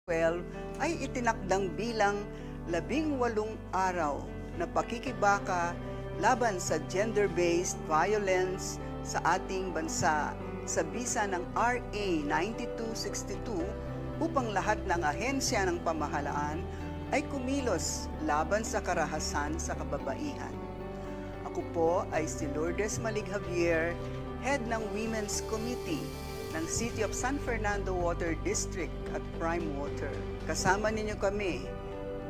12 ay itinakdang bilang 18 araw na pakikibaka laban sa gender-based violence sa ating bansa sa bisa ng RA 9262 upang lahat ng ahensya ng pamahalaan ay kumilos laban sa karahasan sa kababaihan. Ako po ay si Lourdes Malig Javier, Head ng Women's Committee ng City of San Fernando Water District at Prime Water. Kasama ninyo kami,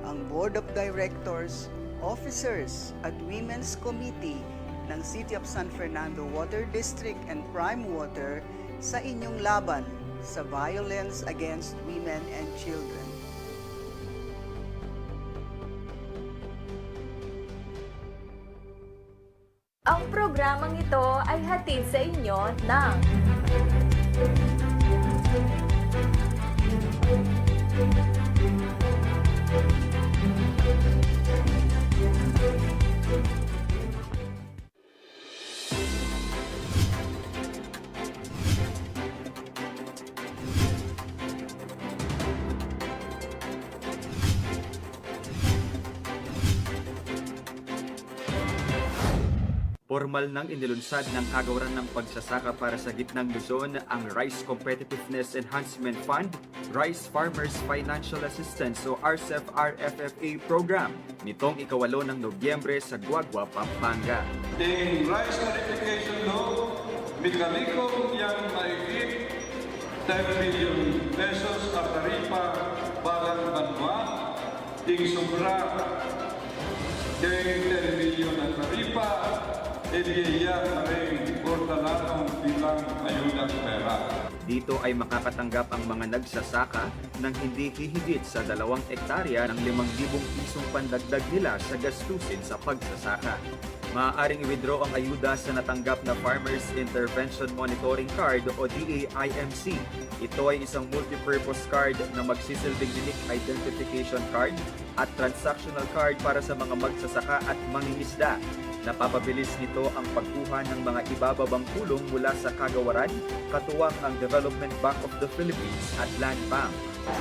ang Board of Directors, Officers at Women's Committee ng City of San Fernando Water District and Prime Water sa inyong laban sa violence against women and children. Ang programang ito ay hatid sa inyo ng Formal nang inilunsad ng Kagawaran ng Pagsasaka para sa Gitnang Luzon ang Rice Competitiveness Enhancement Fund, Rice Farmers Financial Assistance o RCEF-RFFA program nitong ika-8 ng Nobyembre sa Guagua, Pampanga. Ding rice certification law, mekanikong yang mahigit 10 billion pesos at taripa balang banwa, ding sobra ding 10 billion at taripa, ibiya na rin portalanong bilang ayudang pera. Dito ay makakatanggap ang mga nagsasaka ng hindi hihigit sa 2 ektarya ng 5,000 pisong pandagdag nila sa gastusin sa pagsasaka. Maaaring i-withdraw ang ayuda sa natanggap na Farmers Intervention Monitoring Card o DAIMC. Ito ay isang multipurpose card na magsisilbing unique identification card at transactional card para sa mga magsasaka at mangingisda. Napapabilis nito ang pagkuha ng mga ibababang tulong mula sa kagawaran, katuwang ang Development Bank of the Philippines at Land Bank.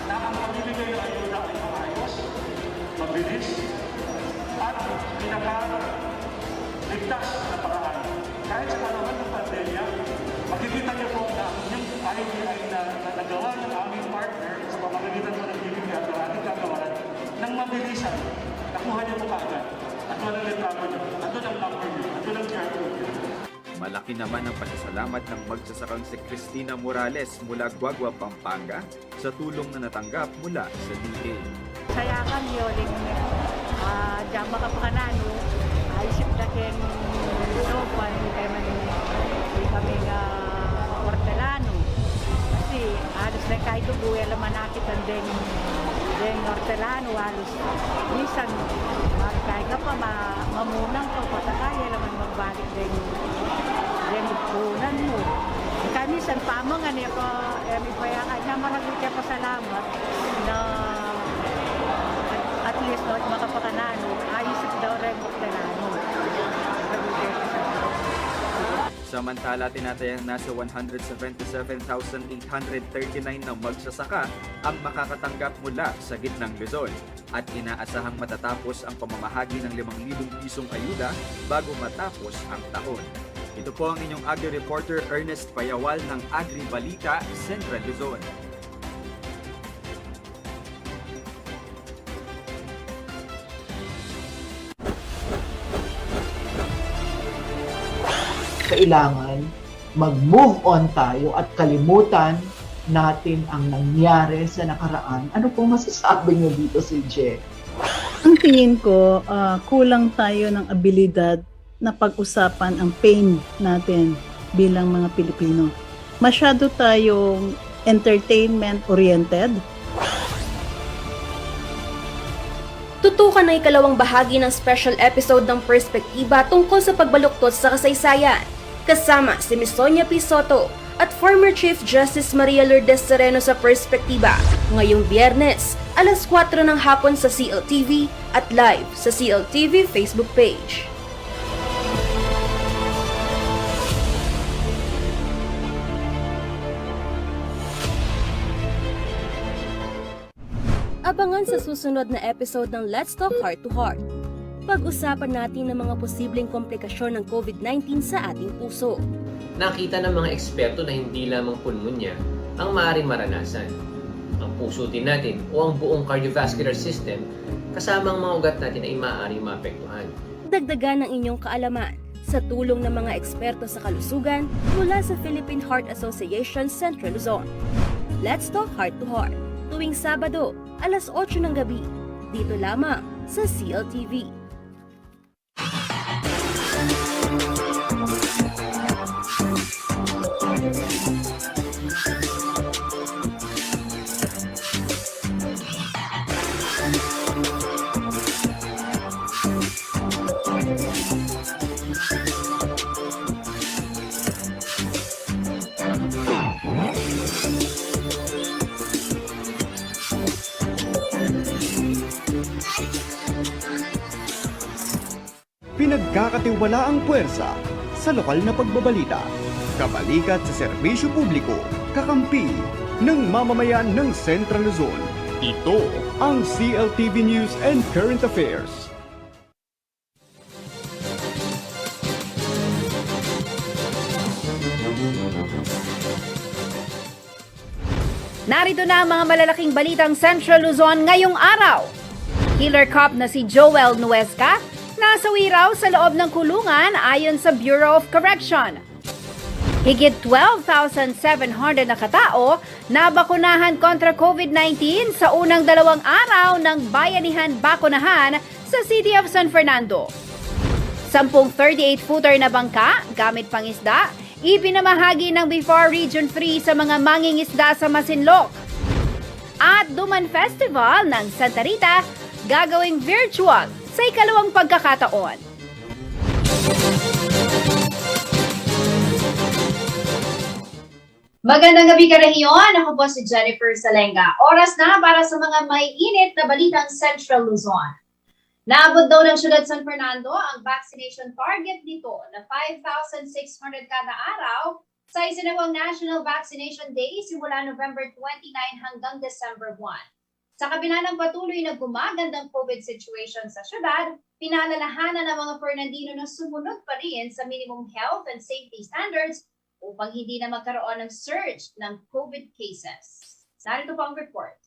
Na ang pagbibigay ng ayuda ay maayos, mabilis, at pinaka-ligtas na paraan. Kahit sa panahon ng pandemya, makikita niyo po na yung IDI na nagawa ng aming partner sa pamamagitan po ng BBB at ng ating kagawaran ng mabilisan. Nakuha niyo po kaagad. At walang reklamo niyo. Andun ang number niyo. Andun ang chart niyo. Malaki naman ang pasasalamat ng magsasakang si Cristina Morales mula Guagua, Pampanga sa tulong na natanggap mula sa DA. Saya kami uling jama ka pa kanano isip na ken sopan kami nga hortelano kasi halos na kahit ubuwi alaman nakit ang den hortelano halos minsan kahit nga pa mamunang pa patakaya alaman magbalik den punan mo kami san pamang ano ko ipayakan na marami ka pasalamat na at least no, makapakanano, ayos daw rin magtanano. Samantala, tinatayang nasa 177,839 na magsasaka ang makakatanggap mula sa Gitnang Luzon at inaasahang matatapos ang pamamahagi ng 5,000 pisong ayuda bago matapos ang taon. Ito po ang inyong Agri-Reporter Ernest Payawal ng Agri-Balita, Central Luzon. Kailangan mag-move on tayo at kalimutan natin ang nangyari sa nakaraan. Ano pong masasabi niyo dito, si Je? Ang tingin ko, kulang tayo ng abilidad na pag-usapan ang pain natin bilang mga Pilipino. Masyado tayong entertainment-oriented. tutukan ang ikalawang bahagi ng special episode ng Perspektiba tungkol sa pagbaluktot sa kasaysayan. Kasama si Ms. Sonia P. Soto at former Chief Justice Maria Lourdes Sereno sa Perspektiba ngayong Biyernes, alas 4 ng hapon sa CLTV at live sa CLTV Facebook page. Abangan sa susunod na episode ng Let's Talk Heart to Heart. Pag-usapan natin ang mga posibleng komplikasyon ng COVID-19 sa ating puso. Nakita ng mga eksperto na hindi lamang pulmonya ang maaaring maranasan. Ang puso din natin o ang buong cardiovascular system kasama ang mga ugat natin ay maaaring maapektuhan. Dagdagan ang inyong kaalaman sa tulong ng mga eksperto sa kalusugan mula sa Philippine Heart Association Central Luzon. Let's Talk Heart to Heart, tuwing Sabado, alas 8 ng gabi, dito lamang sa CLTV. Pinagkakatiwala ang puwersa sa lokal na pagbabalita. Kabalikat sa serbisyo publiko, kakampi ng mamamayan ng Central Luzon. Ito ang CLTV News and Current Affairs. Narito na ang mga malalaking balitang Central Luzon ngayong araw. Killer cop na si Joel Nuesca nasawi raw sa loob ng kulungan ayon sa Bureau of Correction. Higit 12,700 na katao nabakunahan kontra COVID-19 sa unang 2 araw ng Bayanihan Bakunahan sa City of San Fernando. 10 38-footer na bangka gamit pangisda ipinamahagi ng BIFAR Region 3 sa mga mangingisda sa Masinloc. At Duman Festival ng Santa Rita gagawing virtual sa ikalawang pagkakataon. Magandang gabi ka rehiyon. Ako po si Jennifer Salenga. Oras na para sa mga may init na balitang Central Luzon. Naabot daw ng syudad San Fernando ang vaccination target nito na 5,600 kada araw sa isinagawang National Vaccination Day simula November 29 hanggang December 1. Sa kabila ng patuloy na gumagandang COVID situation sa syudad, pinalalahanan ng mga Fernandino na sumunod pa rin sa minimum health and safety standards upang hindi na magkaroon ng surge ng COVID cases. Narito po ang report.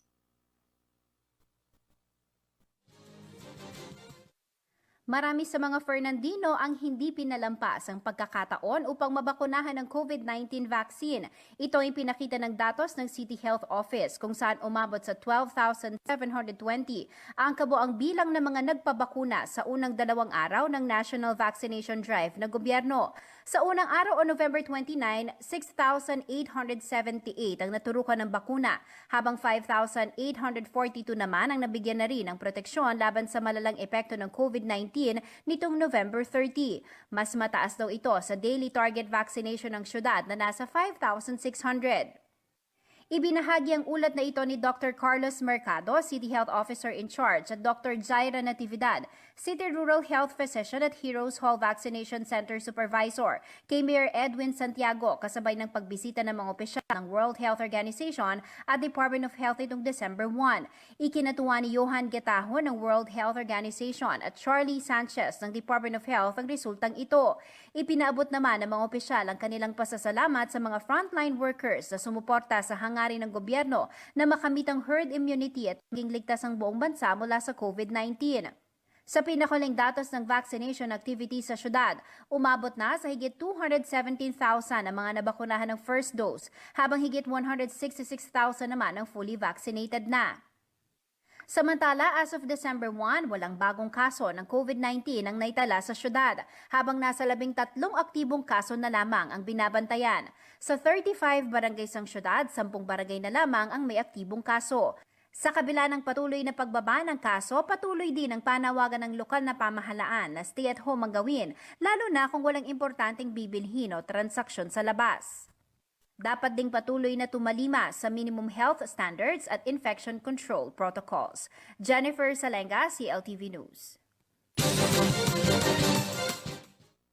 Marami sa mga Fernandino ang hindi pinalampas ang pagkakataon upang mabakunahan ng COVID-19 vaccine. Ito ay pinakita ng datos ng City Health Office kung saan umabot sa 12,720 ang kabuang bilang ng mga nagpabakuna sa unang 2 araw ng National Vaccination Drive ng gobyerno. Sa unang araw o November 29, 6,878 ang naturukan ng bakuna, habang 5,842 naman ang nabigyan na rin ng proteksyon laban sa malalang epekto ng COVID-19 nitong November 30. Mas mataas daw ito sa daily target vaccination ng syudad na nasa 5,600. Ibinahagi ang ulat na ito ni Dr. Carlos Mercado, City Health Officer in Charge, at Dr. Jaira Natividad, City Rural Health Physician at Heroes Hall Vaccination Center Supervisor, kay Mayor Edwin Santiago kasabay ng pagbisita ng mga opisyal ng World Health Organization at Department of Health itong December 1. Ikinatuwa ni Johan Getaho ng World Health Organization at Charlie Sanchez ng Department of Health ang resultang ito. Ipinaabot naman ng mga opisyal ang kanilang pasasalamat sa mga frontline workers na sumuporta sa hangarin ng gobyerno na makamit ang herd immunity at maging ligtas ang buong bansa mula sa COVID-19. Sa pinakuling datos ng vaccination activity sa syudad, umabot na sa higit 217,000 ang mga nabakunahan ng first dose, habang higit 166,000 naman ang fully vaccinated na. Samantala, as of December 1, walang bagong kaso ng COVID-19 ang naitala sa syudad, habang nasa 13 aktibong kaso na lamang ang binabantayan. Sa 35 barangays ng syudad, 10 barangay na lamang ang may aktibong kaso. Sa kabila ng patuloy na pagbaba ng kaso, patuloy din ang panawagan ng lokal na pamahalaan na stay-at-home ang gawin, lalo na kung walang importanteng bibilhin o transaksyon sa labas. Dapat ding patuloy na tumalima sa minimum health standards at infection control protocols. Jennifer Salenga, CLTV News.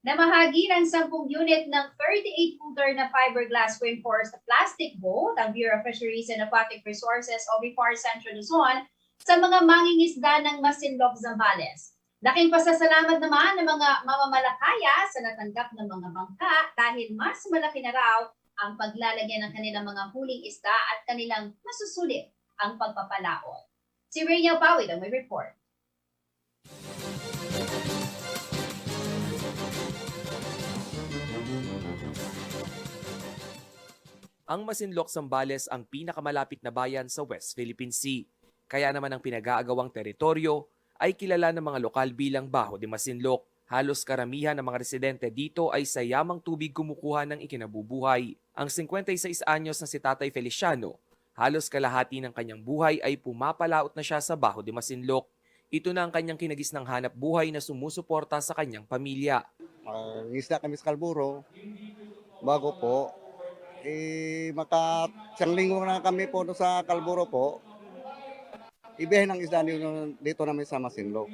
Namahagi ng 10 unit ng 38-footer na fiberglass reinforced plastic boat ang Bureau of Fisheries and Aquatic Resources o BIFAR Central Luzon sa mga mangingisda ng Masinloc, Zambales. Daking pasasalamat naman ng mga mamamalakaya sa natanggap ng mga bangka dahil mas malaki na raw ang paglalagyan ng kanilang mga huling isda at kanilang masusulit ang pagpapalaot. Si Rhea Pawid ang may report. Ang Masinloc, Zambales ang pinakamalapit na bayan sa West Philippine Sea. Kaya naman ang pinag-aagawang teritoryo ay kilala ng mga lokal bilang Baho de Masinloc. Halos karamihan ng mga residente dito ay sa yamang tubig kumukuha ng ikinabubuhay. Ang 56 anyos na si Tatay Feliciano, halos kalahati ng kanyang buhay ay pumapalaot na siya sa Baho de Masinloc. Ito na ang kanyang kinagisnang hanap buhay na sumusuporta sa kanyang pamilya. Isda kami sa Kalburo, bago po. Isang linggo na kami po sa Kalburo po. Ibiyahin ang isda dito namin sa Masinloc.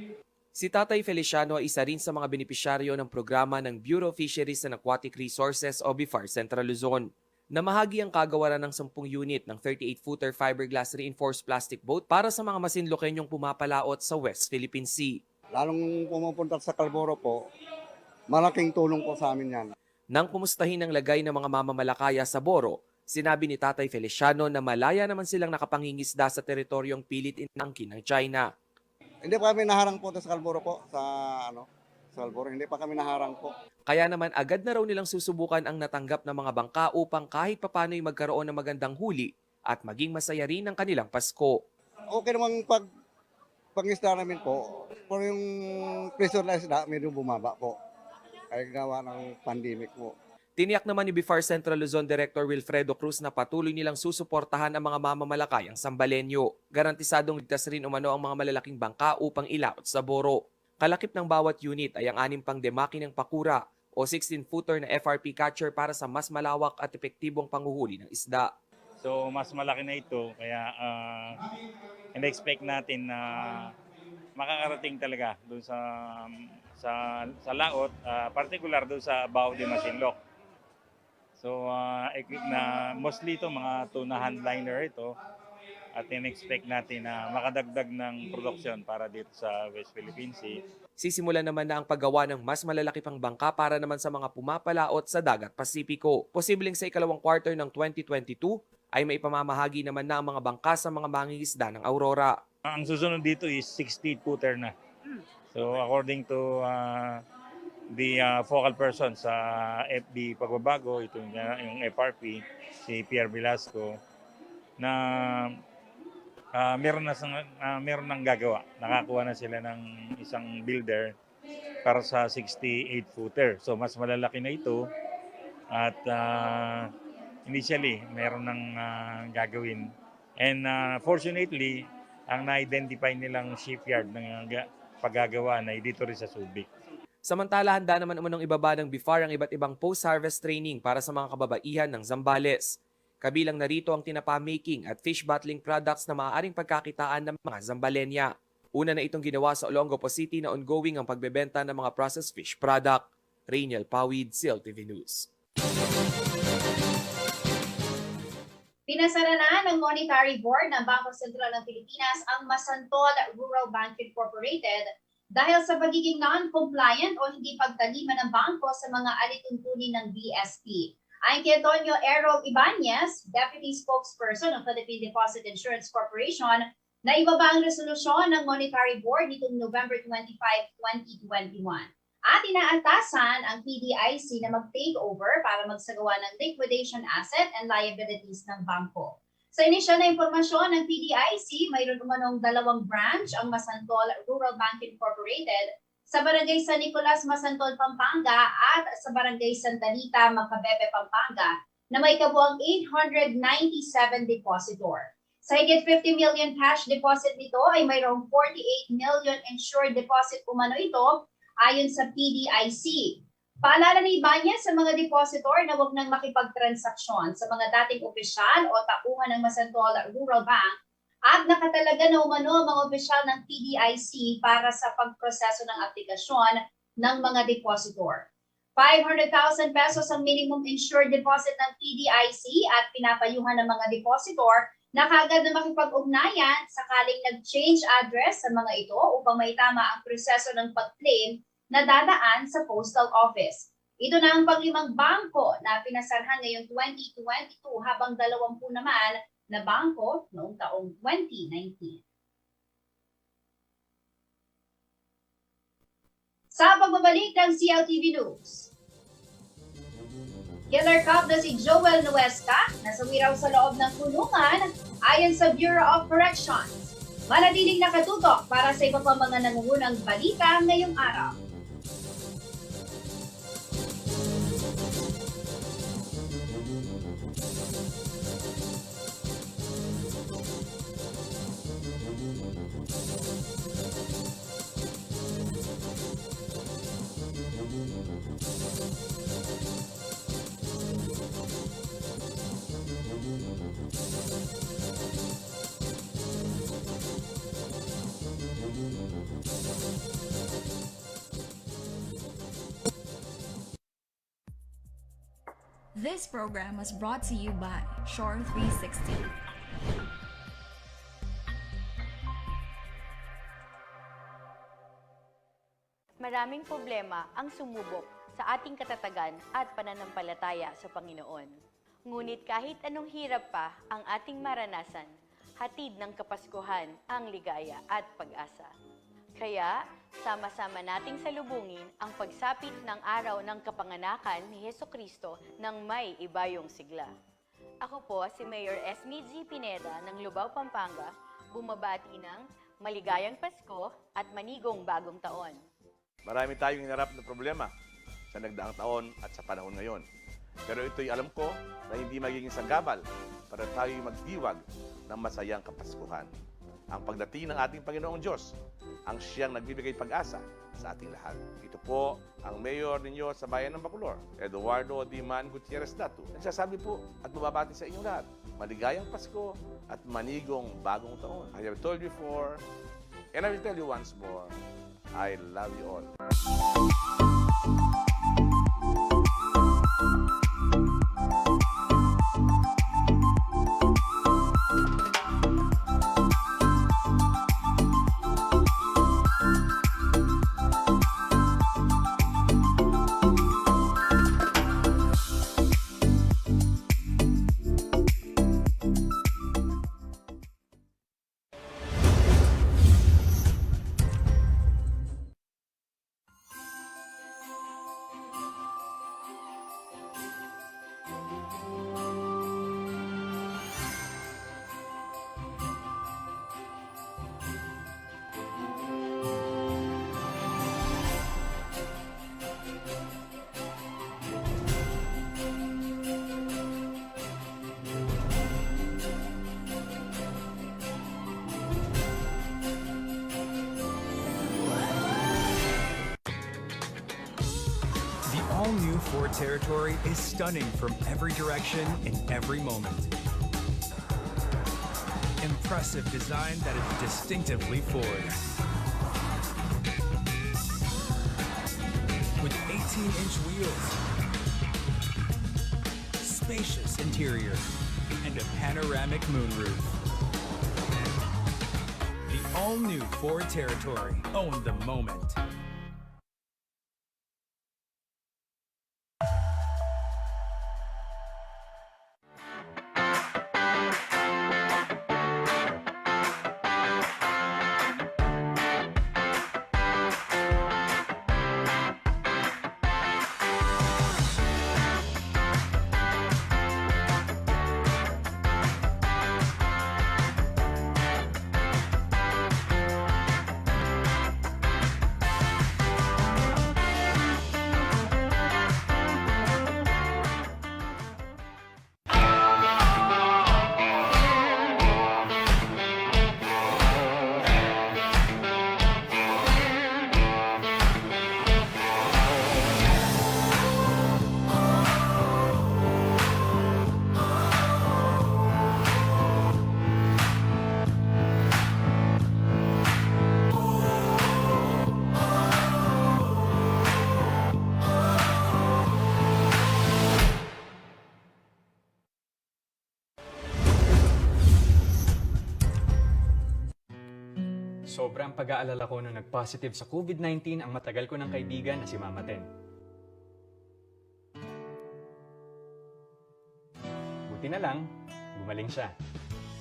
Si Tatay Feliciano ay isa rin sa mga benepisyaryo ng programa ng Bureau of Fisheries and Aquatic Resources o BIFAR Central Luzon. Namahagi ang kagawaran ng 10 unit ng 38-footer fiberglass reinforced plastic boat para sa mga Masinloceñong pumapalaot sa West Philippine Sea. Lalong pumupunta sa Kalburo po, malaking tulong po sa amin yan. Nang kumustahin ang lagay ng mga mamamalakaya sa Boro, sinabi ni Tatay Feliciano na malaya naman silang nakapangingisda sa teritoryong pilit inangkin ng China. Hindi pa kami naharang po sa Kalburo po, sa Kalburo, hindi pa kami naharang po. Kaya naman agad na raw nilang susubukan ang natanggap ng mga bangka upang kahit papano'y magkaroon ng magandang huli at maging masaya rin ang kanilang Pasko. Okay namang pangisda namin po, pero yung presyo na isda, medyo bumaba po. Kaya gawa ng pandemic po. Tiniyak naman ni BIFAR Central Luzon Director Wilfredo Cruz na patuloy nilang susuportahan ang mga mamamalakayang Sambalenyo. Garantisadong ligtas rin umano ang mga malalaking bangka upang ilaot sa Boro. Kalakip ng bawat unit ay ang 6 pang demakinang pakura o 16-footer na FRP catcher para sa mas malawak at epektibong panguhuli ng isda. So mas malaki na ito kaya in-expect natin na makakarating talaga doon sa laot, particular doon sa Baho de Masinloc. So equip na mostly ito mga tuna handliner ito at in-expect natin na makadagdag ng production para dito sa West Philippine Sea. Sisimulan naman na ang paggawa ng mas malalaki pang bangka para naman sa mga pumapalaot sa Dagat Pasipiko. Posibleng sa ikalawang quarter ng 2022 ay may pamamahagi naman na ang mga bangka sa mga mangingisda ng Aurora. Ang susunod dito is 60-footer na. So according to the focal person sa FB Pagbabago, ito yung FRP, si Pierre Velasco, na meron nang gagawa. Nakakuha na sila ng isang builder para sa 68-footer. So mas malalaki na ito at initially meron nang gagawin. And fortunately, ang na-identify nilang shipyard ng paggagawa na dito rin sa Subic. Samantala, handa naman umunong ibaba ng BIFAR ang iba't ibang post-harvest training para sa mga kababaihan ng Zambales. Kabilang narito ang tinapa making at fish bottling products na maaaring pagkakitaan ng mga Zambalenya. Una na itong ginawa sa Olongapo City na ongoing ang pagbebenta ng mga processed fish product. Rainiel Pawid, CLTV News. Pinasara na ng Monetary Board ng Bangko Sentral ng Pilipinas ang Masantol Rural Bank Incorporated dahil sa pagiging non-compliant o hindi pagtalima ng bangko sa mga alituntunin ng BSP. Ayon kay Antonio Errol Ibanez, Deputy Spokesperson ng Philippine Deposit Insurance Corporation, na ibaba ang resolusyon ng Monetary Board nitong November 25, 2021. At inaatasan ang PDIC na mag-take over para magsagawa ng liquidation asset and liabilities ng bangko. Sa inisyal na impormasyon ng PDIC, mayroon umanong 2 branch ang Masantol Rural Bank Incorporated sa Barangay San Nicolas, Masantol, Pampanga at sa Barangay Santa Rita, Macabebe, Pampanga na may kabuang 897 depositor. Sa higit 50 million cash deposit nito ay mayroong 48 million insured deposit umano ito ayon sa PDIC. Paalala ni Ibanez sa mga depositor na huwag nang makipagtransaksyon sa mga dating opisyal o tauhan ng Masantol Rural Bank at nakatalaga na umano ang mga opisyal ng PDIC para sa pagproseso ng aplikasyon ng mga depositor. 500,000 pesos ang minimum insured deposit ng PDIC at pinapayuhan ng mga depositor na kaagad na makipag-ugnayan sakaling nag-change address sa mga ito upang maitama ang proseso ng pag-claim na dadaan sa postal office. Ito na ang pang-5 bangko na pinasarhan ngayong 2022 habang 20 naman na bangko noong taong 2019. Sa pagbabalik ng CLTV News, killer cop na si Joel Nuesca nasawi raw sa loob ng kulungan ayon sa Bureau of Corrections. Manatiling nakatutok para sa iba pang mga nangungunang balita ngayong araw. This program was brought to you by Shore 360. Maraming problema ang sumubok sa ating katatagan at pananampalataya sa Panginoon. Ngunit kahit anong hirap pa ang ating maranasan, hatid ng Kapaskuhan ang ligaya at pag-asa. Kaya, sama-sama nating salubungin ang pagsapit ng araw ng kapanganakan ni Hesukristo ng may ibayong sigla. Ako po si Mayor Esme G. Pineda ng Lubao, Pampanga, bumabati ng maligayang Pasko at manigong bagong taon. Marami tayong hinarap na problema sa nagdaang taon at sa panahon ngayon. Pero ito'y alam ko na hindi magiging sanggabal para tayo'y magdiwag ng masayang Kapaskuhan. Ang pagdating ng ating Panginoong Diyos ang siyang nagbibigay pag-asa sa ating lahat. Ito po ang mayor ninyo sa bayan ng Bacolor, Eduardo Diman Gutierrez Datu. Nagsasabi po at bumabati sa inyong lahat, maligayang Pasko at manigong bagong taon. I have told you before, and I will tell you once more, I love you all. All-new Ford Territory is stunning from every direction in every moment. Impressive design that is distinctively Ford. With 18-inch wheels, spacious interior, and a panoramic moonroof. The all-new Ford Territory. Own the moment. Sobrang pag-aalala ko nung nag-positive sa COVID-19 ang matagal ko ng kaibigan na si Mama Ten. Buti na lang, gumaling siya.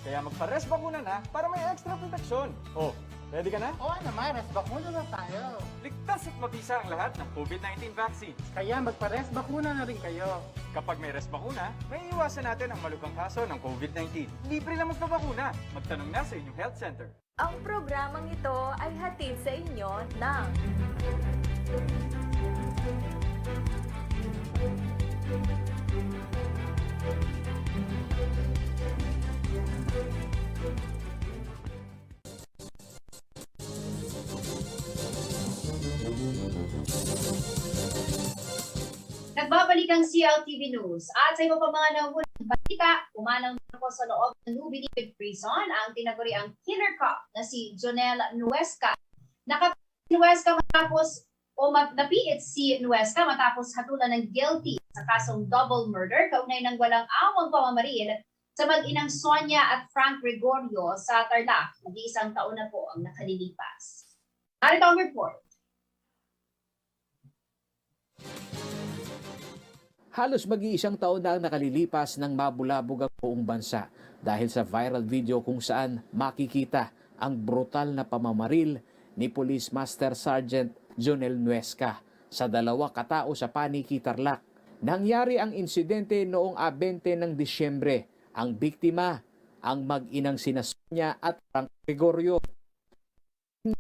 Kaya magpa-rest bakuna na para may extra proteksyon. Oh, ready ka na? Oo naman, rest bakuna na tayo. Ligtas at mabisa ang lahat ng COVID-19 vaccine. Kaya magpa-rest bakuna na rin kayo. Kapag may rest bakuna, may iwasan natin ang malubhang kaso ng COVID-19. Libre na magpabakuna. Magtanong na sa inyong health center. Ang programang ito ay hatid sa inyo ng Nagbabalik ang CLTV News at sa iba pa mga nangunang balita, umanang po sa loob ng New Bilibid Prison ang tinaguriang killer cop na si Jonel Nuesca. Nakapit Nuesca matapos napiit si Nuesca matapos hatulan ng guilty sa kasong double murder kaugnay ng walang awang pamamaril sa mag-inang Sonia at Frank Gregorio sa Tarlac. Mag-iisang taon na po ang nakalilipas. Narito ang report. Halos mag-iisang taon na ang nakalilipas nang mabulabog ang buong bansa dahil sa viral video kung saan makikita ang brutal na pamamaril ni Police Master Sergeant Jonel Nuesca sa 2 katao sa Paniki, Tarlac. Nangyari ang insidente noong 20 ng Disyembre. Ang biktima, ang mag-inang sina Sonia at Frank Gregorio.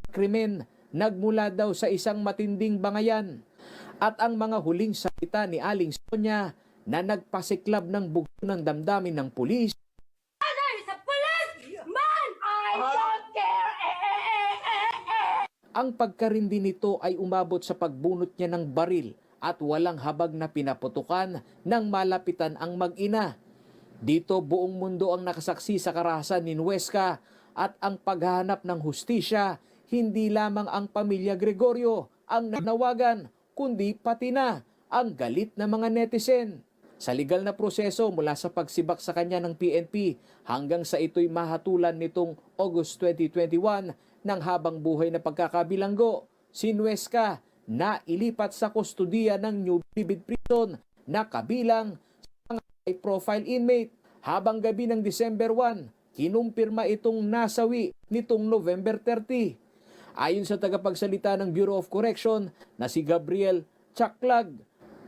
Krimen nagmula daw sa isang matinding bangayan. At ang mga huling salita ni Aling Sonia na nagpasiklab ng bugto ng damdamin ng pulis. Father, sa police! Man, I don't care! Ang pagkarindi nito ay umabot sa pagbunot niya ng baril at walang habag na pinaputukan nang malapitan ang mag-ina. Dito buong mundo ang nakasaksi sa karahasan ni Nuesca at ang paghahanap ng hustisya, hindi lamang ang pamilya Gregorio ang nanawagan, kundi pati na ang galit ng mga netizen. Sa legal na proseso mula sa pagsibak sa kanya ng PNP hanggang sa ito'y mahatulan nitong August 2021 ng habang buhay na pagkakabilanggo, si Nuesca na ilipat sa kustudiya ng New Bilibid Prison na kabilang sa mga high-profile inmate. Habang gabi ng December 1, kinumpirma itong nasawi nitong November 30. Ayon sa tagapagsalita ng Bureau of Correction na si Gabriel Chaklag,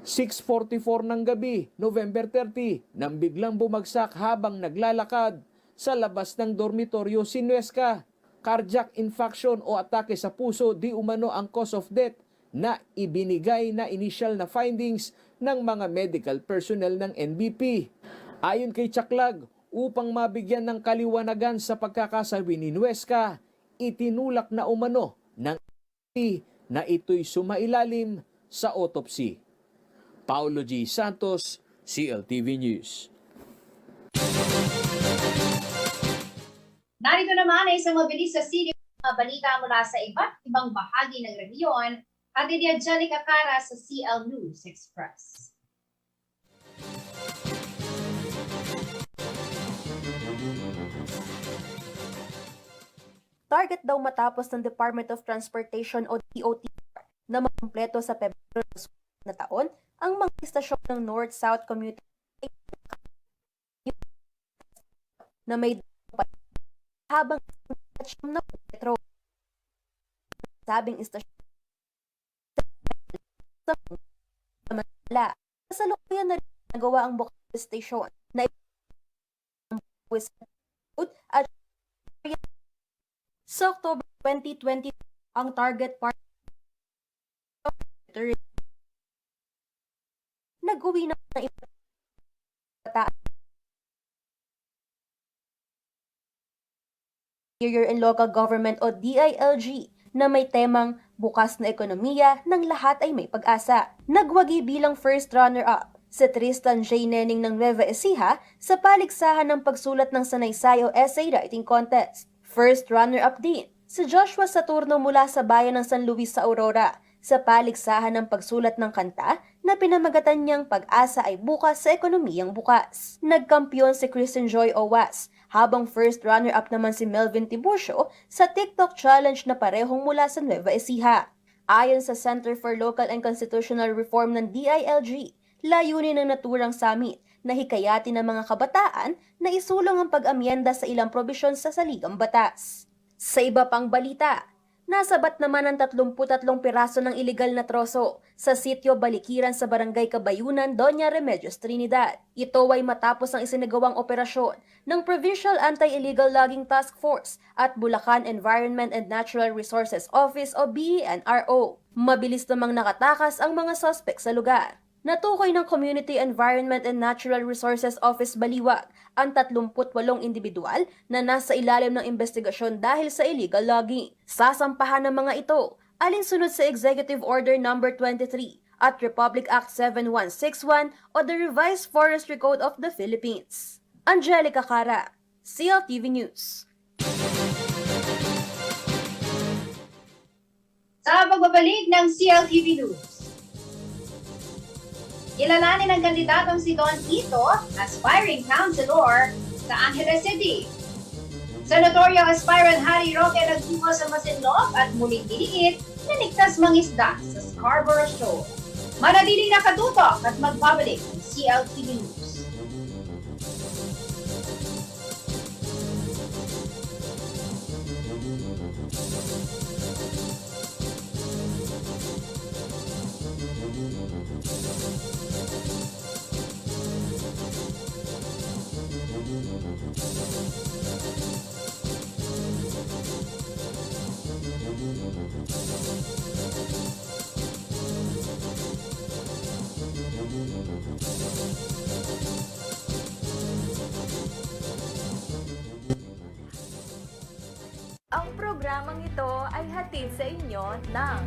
6:44 ng gabi, November 30, nang biglang bumagsak habang naglalakad sa labas ng dormitoryo si Nuesca. Cardiac infarction o atake sa puso di umano ang cause of death na ibinigay na initial na findings ng mga medical personnel ng NBP. Ayon kay Chaklag, upang mabigyan ng kaliwanagan sa pagkakasawi ni Nuesca, itinulak na umano ng NBP na ito'y sumailalim sa autopsy. Paulo G. Santos, CLTV News. Narito naman ay isang mabilis sa sili mga balita mula sa iba't ibang bahagi ng rehiyon at ni Angelica Cara sa CL News Express. Target daw matapos ng Department of Transportation o DOT na makumpleto sa Pebrero na taon ang mga istasyon ng North-South Commuter na may habang na metro. Sabing istasyon sa Manila. Kasalukuyan na rin nagawa ang Bukal Station na at sa October 2020 ang target part nag-uwi na ng Interior and Local Government o DILG na may temang bukas na ekonomiya ng lahat ay may pag-asa. Nagwagi bilang first runner-up si Tristan J. Nenning ng Nueva Ecija sa paligsahan ng pagsulat ng sanaysay o essay writing contest. First runner-up din si Joshua Saturno mula sa bayan ng San Luis sa Aurora sa paligsahan ng pagsulat ng kanta na pinamagatan niyang Pag-asa ay bukas sa ekonomiyang bukas. Nagkampiyon si Kristen Joy Owas habang first runner-up naman si Melvin Tiburcio sa TikTok challenge na parehong mula sa Nueva Ecija. Ayon sa Center for Local and Constitutional Reform ng DILG, layunin ng naturang summit na hikayatin ng mga kabataan na isulong ang pag-amyenda sa ilang probisyon sa saligang batas. Sa iba pang balita, nasabat naman ang 33 piraso ng ilegal na troso sa sitio Balikiran sa Barangay Kabayunan, Doña Remedios, Trinidad. Ito ay matapos ang isinagawang operasyon ng Provincial Anti-Illegal Logging Task Force at Bulacan Environment and Natural Resources Office o BENRO. Mabilis namang nakatakas ang mga suspect sa lugar. Natukoy ng Community Environment and Natural Resources Office Baliwag ang 38 individual na nasa ilalim ng investigasyon dahil sa illegal logging. Sasampahan ng mga ito alinsunod sa Executive Order No. 23 at Republic Act 7161 o the Revised Forestry Code of the Philippines. Angelica Cara, CLTV News. Sa pagbabalik ng CLTV News, kilalanin ng kandidatong si Don Tito, aspiring councilor sa Angeles City. Senatorial aspirant Harry Roque nagtungo sa Masinloc at muling diniit na ligtas mangisda sa Scarborough Shoal. Manatiling nakatutok at magbabalik ng CLTV News. Ang programang ito ay hatid sa inyo ng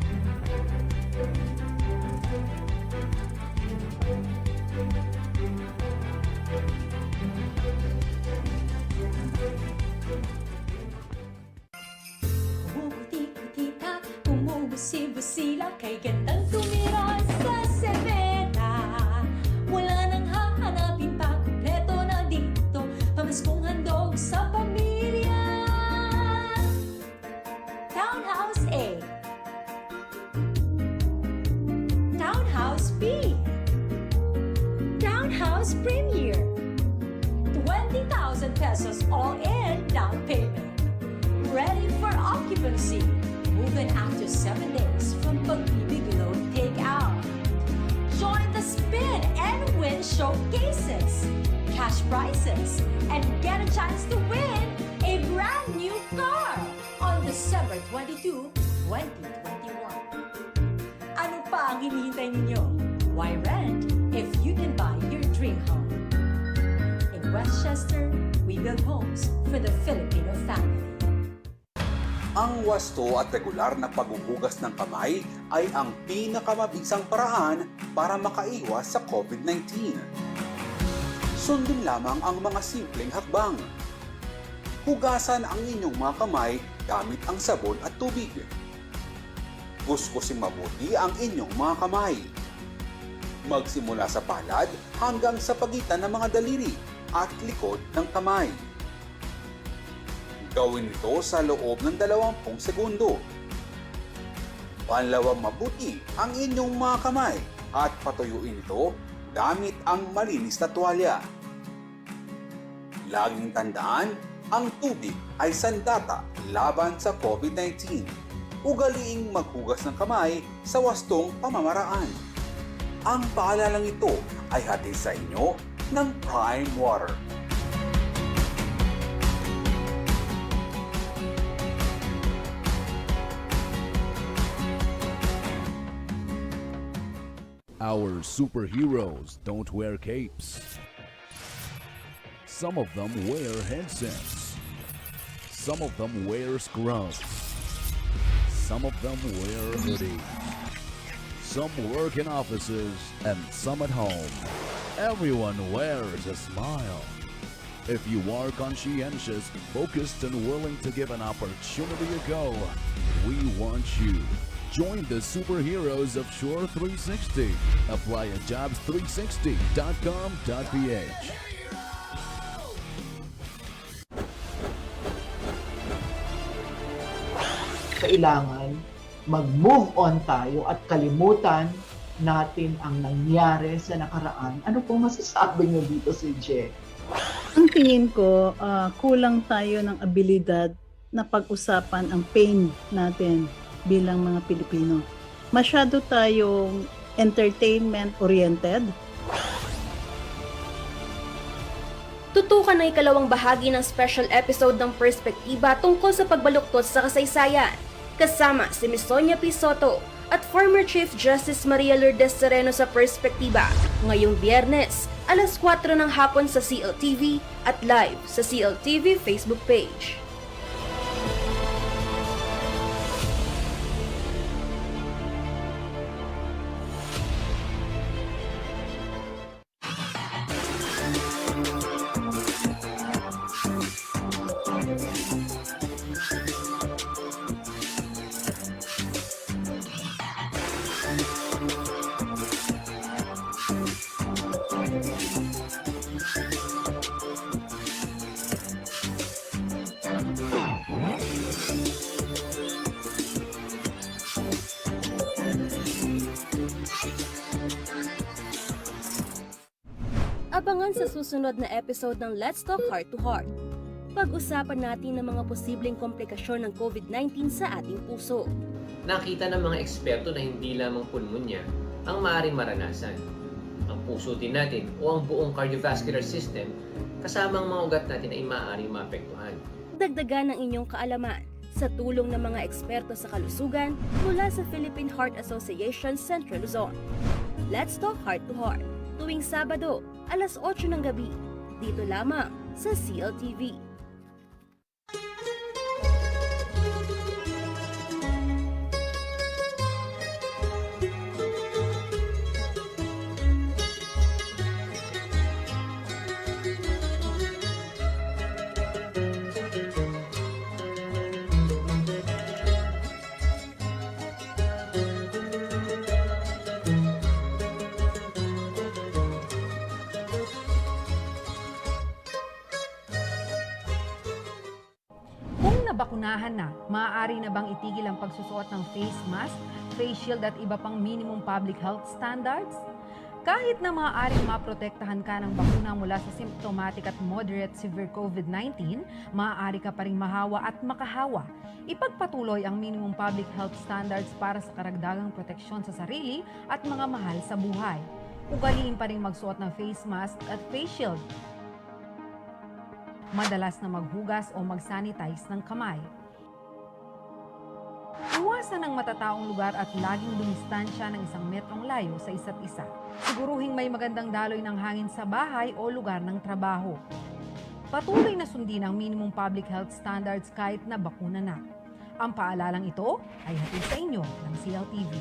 Umubuti-buti-ta, umubusi-busila, kay gandang tumira sa sebena. Wala nang hahanapin pa, kumpleto na dito, pamaskong handog sa pamilya. Townhouse A, Townhouse B, Townhouse Premier, 20,000 pesos all in down payment. Ready for occupancy. Move-in after 7 days from Pag-ibig Loan Takeout. Join the spin and win showcases, cash prizes, and get a chance to win a brand new car on December 22, 2021. Ano pa ang hinihintay ninyo? Why rent if you can buy your dream home? In Westchester, we build homes for the Filipino family. Ang wasto at regular na paghuhugas ng kamay ay ang pinakamabisang paraan para makaiwas sa COVID-19. Sundin lamang ang mga simpleng hakbang. Hugasan ang inyong mga kamay gamit ang sabon at tubig. Kuskusin mabuti ang inyong mga kamay. Magsimula sa palad hanggang sa pagitan ng mga daliri at likod ng kamay. Gawin ito sa loob ng 20 segundo. Panlawang mabuti ang inyong mga kamay at patuyuin ito gamit ang malinis na tuwalya. Laging tandaan, ang tubig ay sandata laban sa COVID-19. Ugaliing maghugas ng kamay sa wastong pamamaraan. Ang paalalang ito ay hatid sa inyo ng Prime Water. Our superheroes don't wear capes. Some of them wear headsets. Some of them wear scrubs. Some of them wear hoodies. Some work in offices and some at home. Everyone wears a smile. If you are conscientious, focused, and willing to give an opportunity a go, we want you. Join the superheroes of Shore 360. Apply at jobs360.com.ph. kailangan mag-move on tayo at kalimutan natin ang nangyari sa nakaraan. Ano po masasabi niyo dito, si Je? Ang tingin ko, kulang tayo ng abilidad na pag-usapan ang pain natin bilang mga Pilipino. Masyado tayong entertainment-oriented. Tutukan na ikalawang bahagi ng special episode ng Perspektiba tungkol sa pagbaluktot sa kasaysayan. Kasama si Ms. Sonia P. Soto at former Chief Justice Maria Lourdes Sereno sa Perspektiba ngayong Biyernes, alas 4 ng hapon sa CLTV at live sa CLTV Facebook page. Abangan sa susunod na episode ng Let's Talk Heart to Heart. Pag-usapan natin ang mga posibleng komplikasyon ng COVID-19 sa ating puso. Nakita ng mga eksperto na hindi lamang pulmonya ang maaaring maranasan. Ang puso din natin o ang buong cardiovascular system kasama ang mga ugat natin ay maaaring maapektuhan. Dagdagan ang inyong kaalaman sa tulong ng mga eksperto sa kalusugan mula sa Philippine Heart Association Central Luzon. Let's Talk Heart to Heart, tuwing Sabado, alas 8 ng gabi, dito lamang sa CLTV. Nabakunahan na, maaari na bang itigil ang pagsusuot ng face mask, face shield at iba pang minimum public health standards? Kahit na maaaring maprotektahan ka ng bakuna mula sa symptomatic at moderate severe COVID-19, maaari ka pa ring mahawa at makahawa. Ipagpatuloy ang minimum public health standards para sa karagdagang proteksyon sa sarili at mga mahal sa buhay. Ugaliin pa ring magsuot ng face mask at face shield. Madalas na maghugas o mag-sanitize ng kamay. Iwasan ang matataong lugar at laging dumistansya ng 1 metrong layo sa isa't isa. Siguruhing may magandang daloy ng hangin sa bahay o lugar ng trabaho. Patuloy na sundin ang minimum public health standards kahit na bakuna na. Ang paalalang ito ay hatid sa inyo ng CLTV.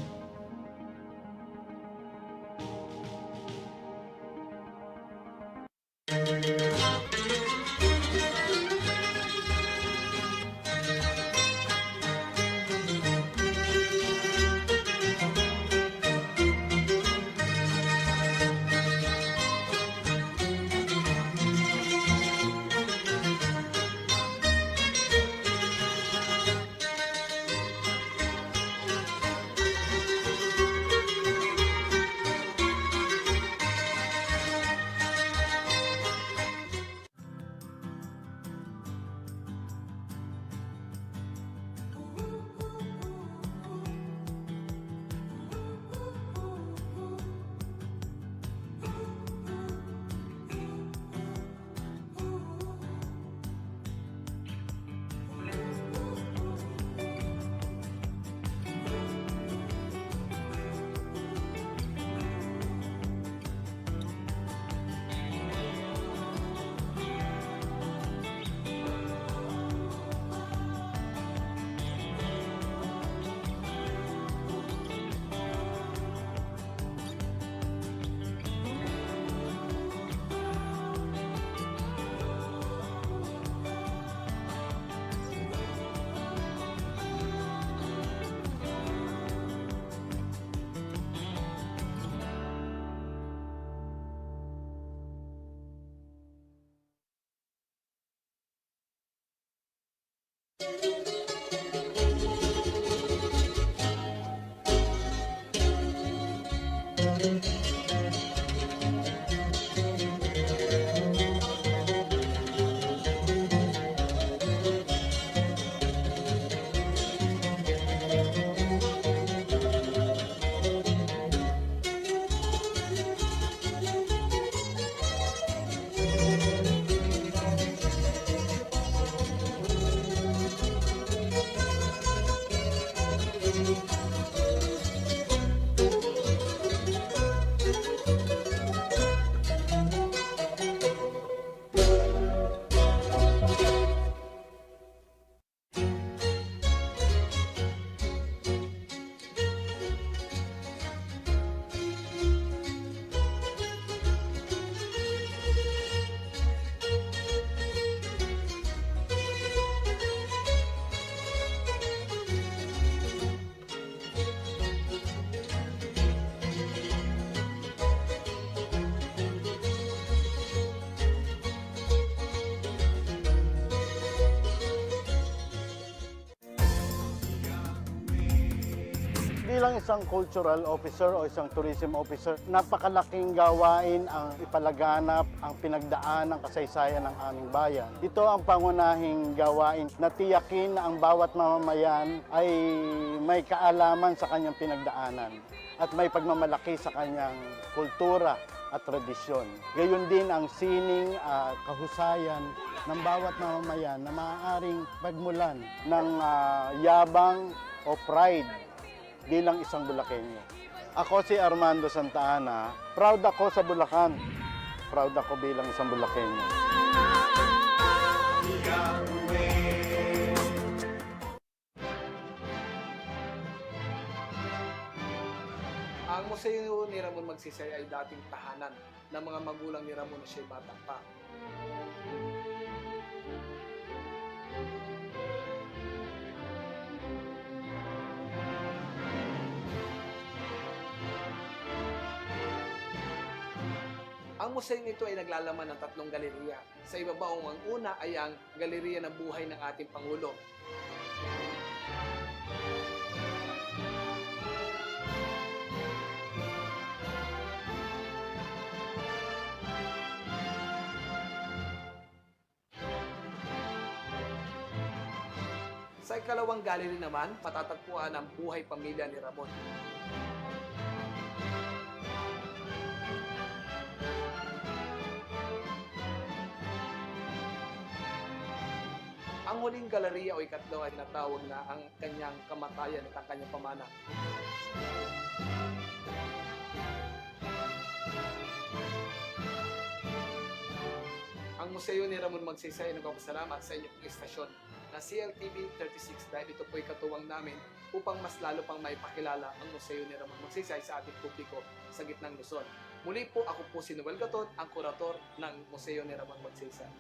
Bilang isang cultural officer o isang tourism officer, napakalaking gawain ang ipalaganap ang pinagdaan ng kasaysayan ng aming bayan. Ito ang pangunahing gawain na tiyakin na ang bawat mamamayan ay may kaalaman sa kanyang pinagdaanan at may pagmamalaki sa kanyang kultura at tradisyon. Gayon din ang sining at kahusayan ng bawat mamamayan na maaaring pagmulan ng yabang o pride bilang isang Bulakenyo. Ako si Armando Santa Ana, proud ako sa Bulacan. Proud ako bilang isang Bulakenyo. Ang Museo ni Ramon Magsaysay ay dating tahanan ng mga magulang ni Ramon na siya'y bata pa. Ang museo nito ay naglalaman ng 3 galeriya. Sa ibabaw, ang una ay ang galeriya ng buhay ng ating Pangulo. Sa ikalawang gallery naman, matatagpuan ang buhay pamilya ni Ramon. Ang huling galeriya o ikatlo ay natawag na ang kanyang kamatayan at ang kanyang pamana. Ang Museo ni Ramon Magsaysay ay nagpapasalamat sa inyong istasyon na CLTV 36 dahil ito po'y katuwang namin upang mas lalo pang maipakilala ang Museo ni Ramon Magsaysay sa ating publiko sa gitnang Luzon. Muli po, ako po si Noel Gatot, ang kurator ng Museo ni Ramon Magsaysay.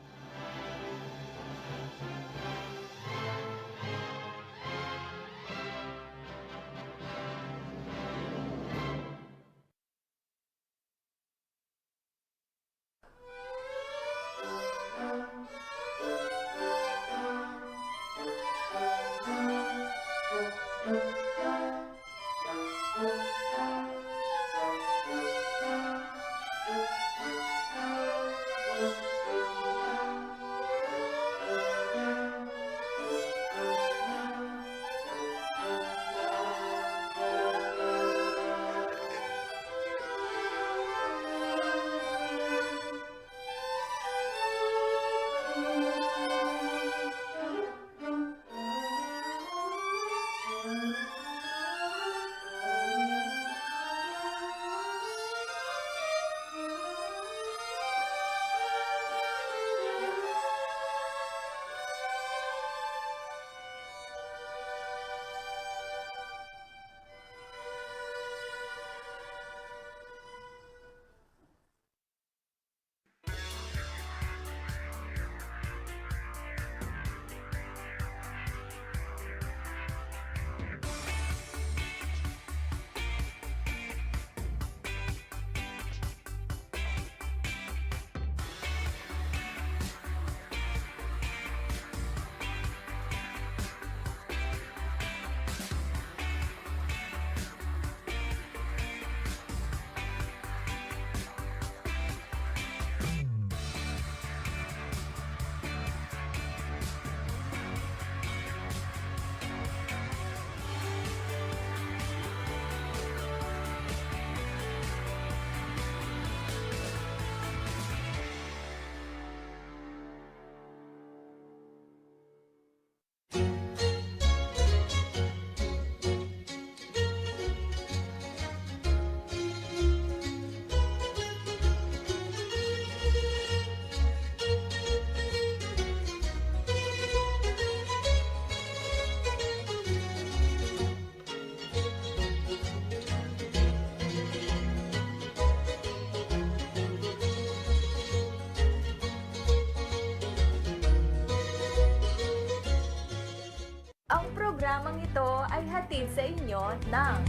Ang programang ito ay hatid sa inyo ng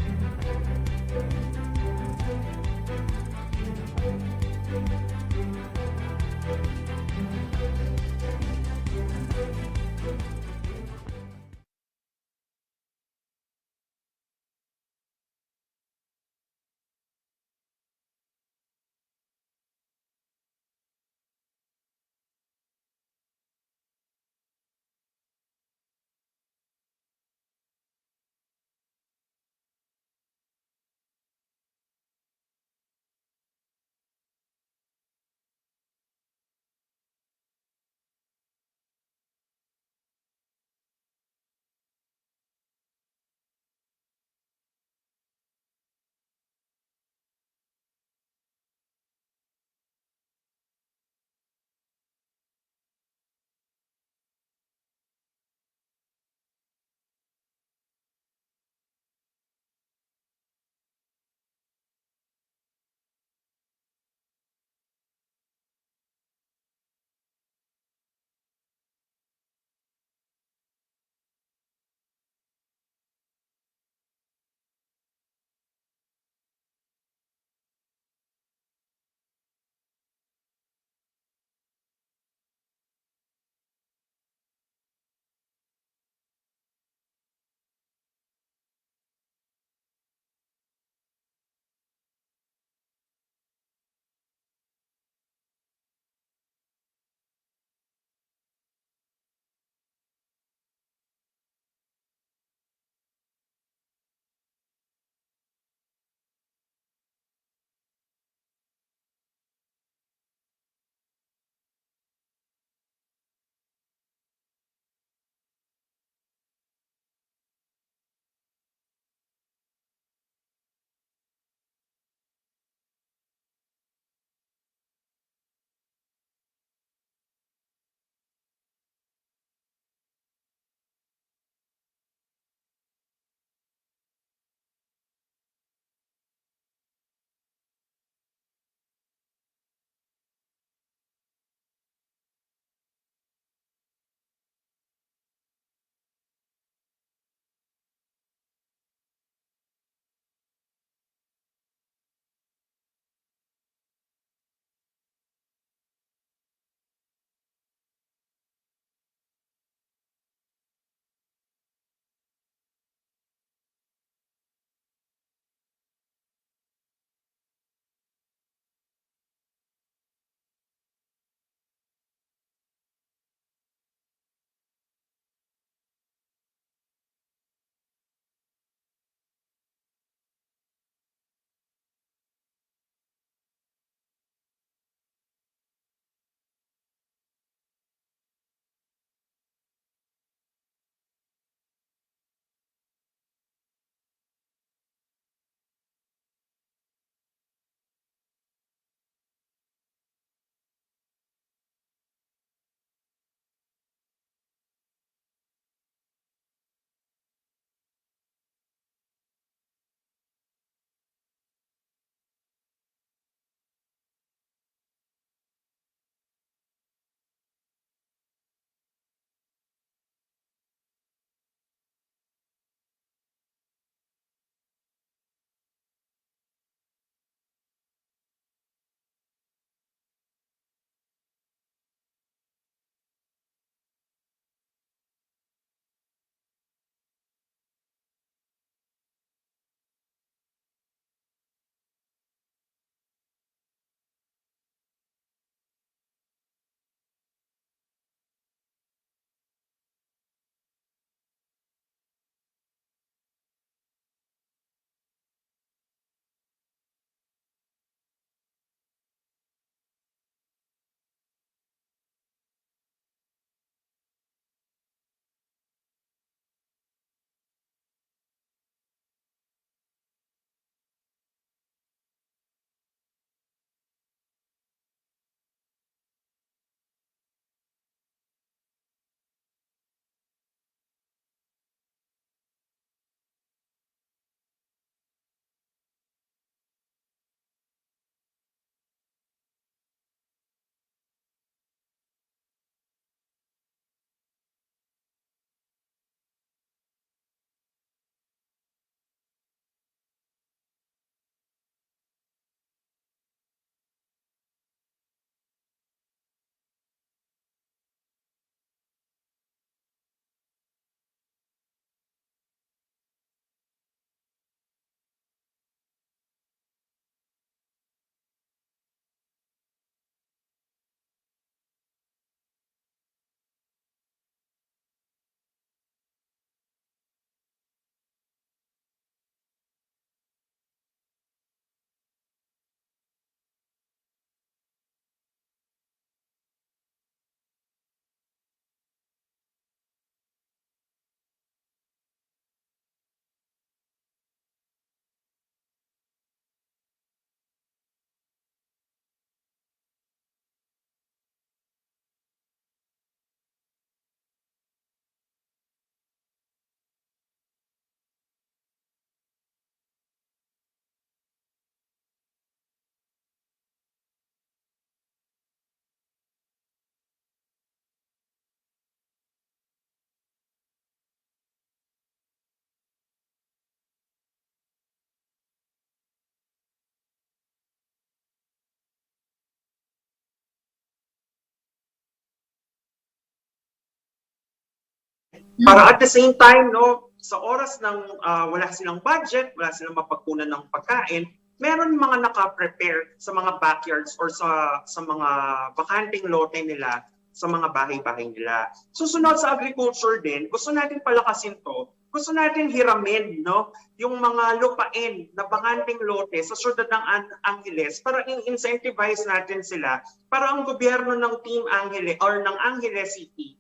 Para at the same time, no, sa oras ng wala silang budget, wala silang mapagkunan ng pagkain, meron mga naka-prepare sa mga backyards or sa mga bakanting lote nila sa mga bahay-bahay nila. Susunod sa agriculture din, gusto natin palakasin to, gusto natin hiramin, no, yung mga lupain na bakanting lote sa syudad ng Angeles para i-incentivize natin sila para ang gobyerno ng Team Angeles or ng Angeles City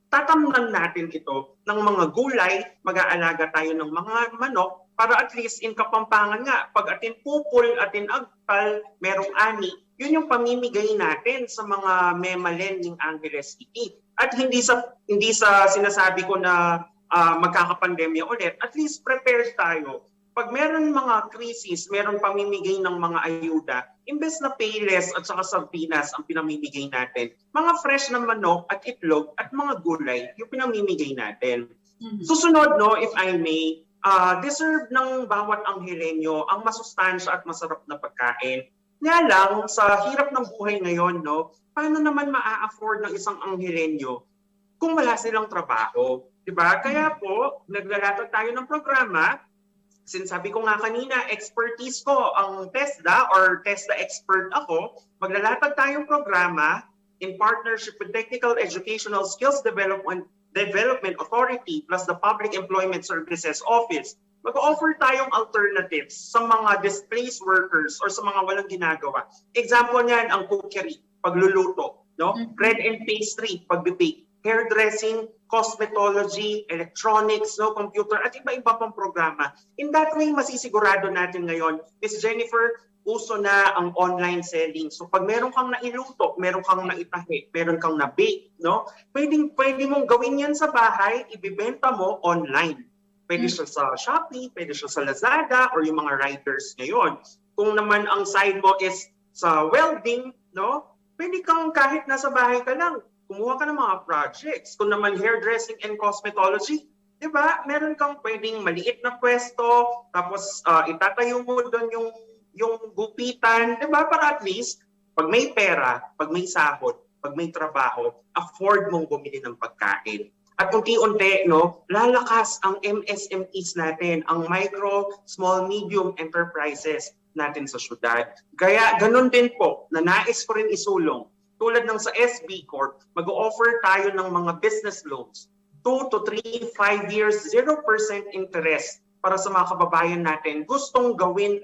tatamnan natin ito ng mga gulay, mag-aalaga tayo ng mga manok para at least in Kapampangan nga, pag atin pupul, atin agpal, merong ani, yun yung pamimigay natin sa mga memalen ng Angeles City. At hindi sa sinasabi ko na magkakapandemya ulit, at least prepared tayo. Pag meron mga krisis, meron pamimigay ng mga ayuda, imbes na payless at saka sardinas ang pinamimigay natin, mga fresh na manok at itlog at mga gulay yung pinamimigay natin. Susunod, no, if I may, deserve ng bawat Anghelenyo ang masustansya at masarap na pagkain. Nga lang, sa hirap ng buhay ngayon, no, paano naman maa-afford ng isang Anghelenyo kung wala silang trabaho? Diba? Kaya po, naglalatag tayo ng programa. Sinasabi ko nga kanina, expertise ko ang TESDA or TESDA expert ako. Maglalatag tayong programa in partnership with Technical Educational Skills Development Authority plus the Public Employment Services Office. Mag-offer tayong alternatives sa mga displaced workers or sa mga walang ginagawa. Example niyan, ang cookery, pagluluto, no? Bread and pastry, pagbibake, hairdressing, cosmetology, electronics, no, computer, at iba-iba pang programa. In that way, masisigurado natin ngayon, Ms. Jennifer, uso na ang online selling. So pag meron kang nailuto, meron kang naitahi, meron kang na-bake, no? Pwede mong gawin yan sa bahay, ibibenta mo online. Pwede siya sa Shopee, pwede siya sa Lazada, or yung mga riders ngayon. Kung naman ang side mo is sa welding, no? Pwede kang kahit nasa bahay ka lang, kumuha ka ng mga projects. Kung naman hairdressing and cosmetology, di ba? Meron kang pwedeng maliit na pwesto, tapos itatayo mo doon yung gupitan, di ba? Para at least, pag may pera, pag may sahod, pag may trabaho, afford mong bumili ng pagkain. At unti-unti, no, lalakas ang MSMEs natin, ang micro, small, medium enterprises natin sa syudad. Kaya ganun din po, na nais ko rin isulong. Tulad ng sa SB Corp, mag-offer tayo ng mga business loans. 2 to 3, 5 years, 0% interest para sa mga kababayan natin gustong gawin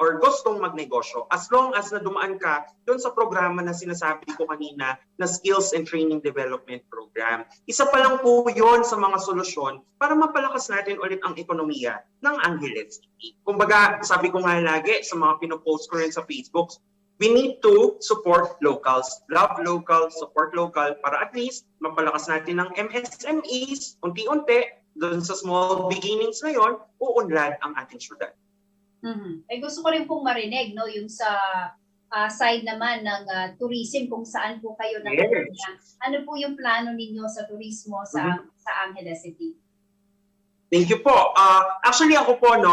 or gustong magnegosyo. As long as na dumaan ka doon sa programa na sinasabi ko kanina na Skills and Training Development Program. Isa pa lang po yon sa mga solusyon para mapalakas natin ulit ang ekonomiya ng Angeles City. Kumbaga, sabi ko nga lagi sa mga pinopost ko rin sa Facebook, we need to support locals. Love local, support local para at least mapalakas natin ang MSMEs, unti-unti, doon sa small beginnings ngayon, uunlad ang ating syudad. Ay gusto ko rin pong marinig, no, yung sa side naman ng tourism, kung saan po kayo nakikita. Ano po yung plano ninyo sa turismo sa Angeles City? Thank you po. Actually ako po, no,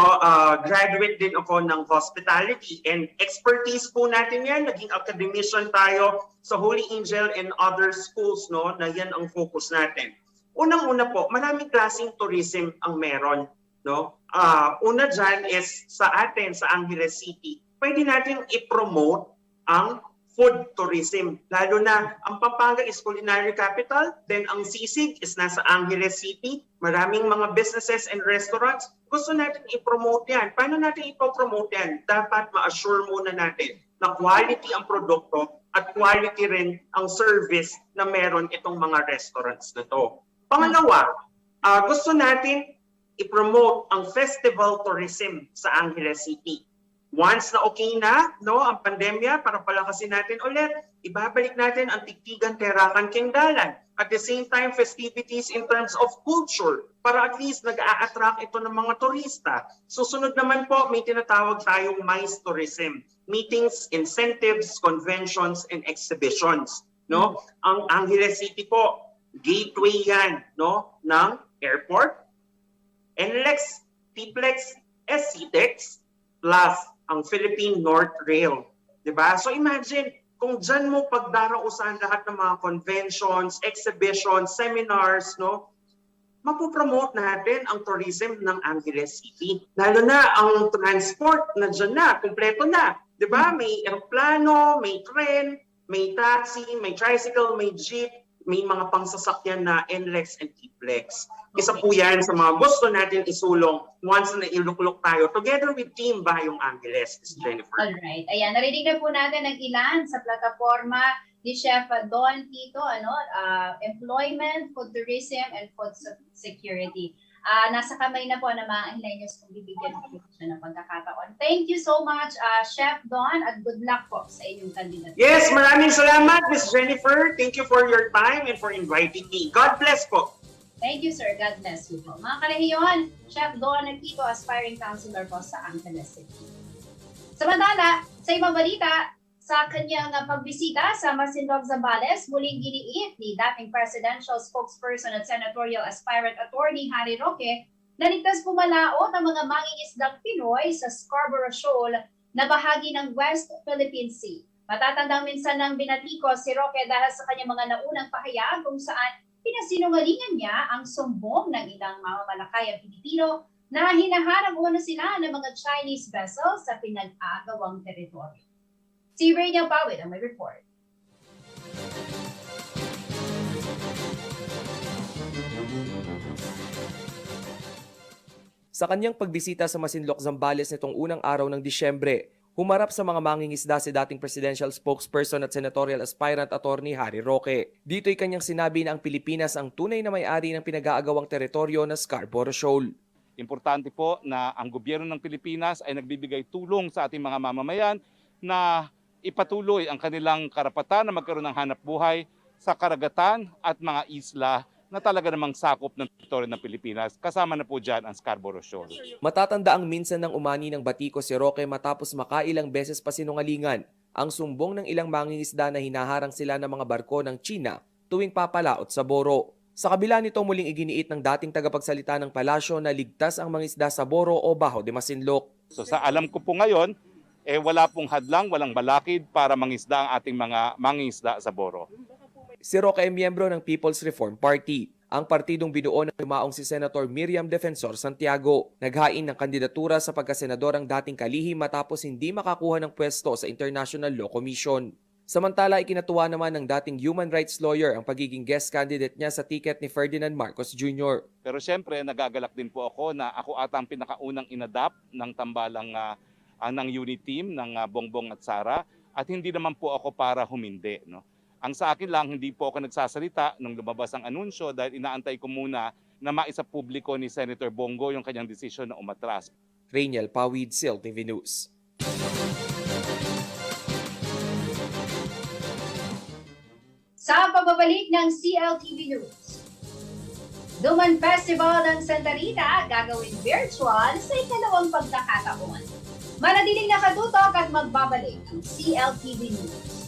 graduate din ako ng hospitality and expertise po natin yan. Naging academician tayo sa Holy Angel and other schools, no, na yan ang focus natin. Unang-una po, maraming klaseng tourism ang meron. No? Una dyan is sa atin, sa Angeles City, pwede natin i-promote ang food tourism. Lalo na ang Pampanga is culinary capital, then ang Sisig is nasa Angeles City. Maraming mga businesses and restaurants. Gusto natin i-promote yan. Paano natin i-promote yan? Dapat ma-assure muna natin na quality ang produkto at quality rin ang service na meron itong mga restaurants na to. Pangalawa, gusto natin i-promote ang festival tourism sa Angeles City. Once na okay na, no, ang pandemya, para palakasin natin ulit, ibabalik natin ang Tiktigan Terakan Kengdalan. At the same time, festivities in terms of culture, para at least nag-a-attract ito ng mga turista. Susunod naman po, may tinatawag tayong MICE tourism. Meetings, incentives, conventions, and exhibitions. No? Ang Angeles City po, gateway yan, no, ng airport, NLEX, TPLEX, SCTEX, plus ang Philippine North Rail. Diba? So imagine, kung dyan mo pagdarausan lahat ng mga conventions, exhibitions, seminars, no? mapopromote natin ang tourism ng Angeles City. Lalo na ang transport na dyan na, kumpleto na. Diba? May aeroplano, may tren, may taxi, may tricycle, may jeep, may mga pangsasakyan na NLEX and TPLEX. Isa po yan sa mga gusto natin isulong once na iluklok tayo together with Team Bayong Angeles, Ms. Jennifer. Alright. Ayan, narinig na po natin ang ilan sa plataforma ni Chef Don Tito, employment, food tourism, and food security. Nasa kamay na po ng mga Angeles kung bibigyan po siya ng pagkakataon. Thank you so much, Chef Don, at good luck po sa inyong kandidato. Yes, maraming salamat, Ms. Jennifer. Thank you for your time and for inviting me. God bless po. Thank you, sir. God bless you po. Mga karehiyon, Chef Don Tito, aspiring councilor po sa Angeles City. Samantala, sa ibang balita, sa kanyang pagbisita sa Masinloc, Zambales, muling giniit ni dating presidential spokesperson at senatorial aspirant attorney Harry Roque na ligtas pumalaot ang mga mangingisdang Pinoy sa Scarborough Shoal na bahagi ng West Philippine Sea. Matatandang minsan ng binatiko si Roque dahil sa kanyang mga naunang pahayag kung saan pinasinungalingan niya ang sumbong ng ilang mamamalakayang Pilipino na hinaharang umano sila ng mga Chinese vessels sa pinag-aagawang teritoryo. Si Rania Pawid ang may report. Sa kanyang pagbisita sa Masinloc, Zambales nitong unang araw ng Disyembre, humarap sa mga mangingisda si dating presidential spokesperson at senatorial aspirant attorney Harry Roque. Dito'y kanyang sinabi na ang Pilipinas ang tunay na may-ari ng pinag-aagawang teritoryo na Scarborough Shoal. Importante po na ang gobyerno ng Pilipinas ay nagbibigay tulong sa ating mga mamamayan na ipatuloy ang kanilang karapatan na magkaroon ng hanap buhay sa karagatan at mga isla na talaga namang sakop ng teritoryo ng Pilipinas. Kasama na po dyan ang Scarborough Shoal. Matatanda ang minsan ng umani ng batiko si Roque matapos makailang beses pa sinungalingan ang sumbong ng ilang mangingisda na hinaharang sila ng mga barko ng China tuwing papalaot sa Boro. Sa kabila nito, muling iginiit ng dating tagapagsalita ng palasyo na ligtas ang mangingisda sa Boro o Baho de Masinloc. So sa alam ko po ngayon, wala pong hadlang, walang balakid para mangisda ang ating mga mangingisda sa Boro. Si Roque ay miyembro ng People's Reform Party, ang partidong binuo ng yumaong si Senator Miriam Defensor Santiago. Naghain ng kandidatura sa pagkasenador ang dating kalihim matapos hindi makakuha ng pwesto sa International Law Commission. Samantala, ikinatuwa naman ng dating human rights lawyer ang pagiging guest candidate niya sa ticket ni Ferdinand Marcos Jr. Pero siyempre, nagagalak din po ako na ako ata ang pinakaunang inadapt ng tambalang ng unit team ng Bongbong at Sara at hindi naman po ako para humindi. No? Ang sa akin lang, hindi po ako nagsasalita nung lumabas ang anunsyo dahil inaantay ko muna na maisa publiko ni Senator Bongo yung kanyang desisyon na umatras. Rainiel Pawid, CLTV News. Sa pagbabalik ng CLTV News, Duman Festival ng Santa Rita gagawin virtual sa ikalawang pagkakataon. Manatiling nakatutok at magbabalik ang CLTV News.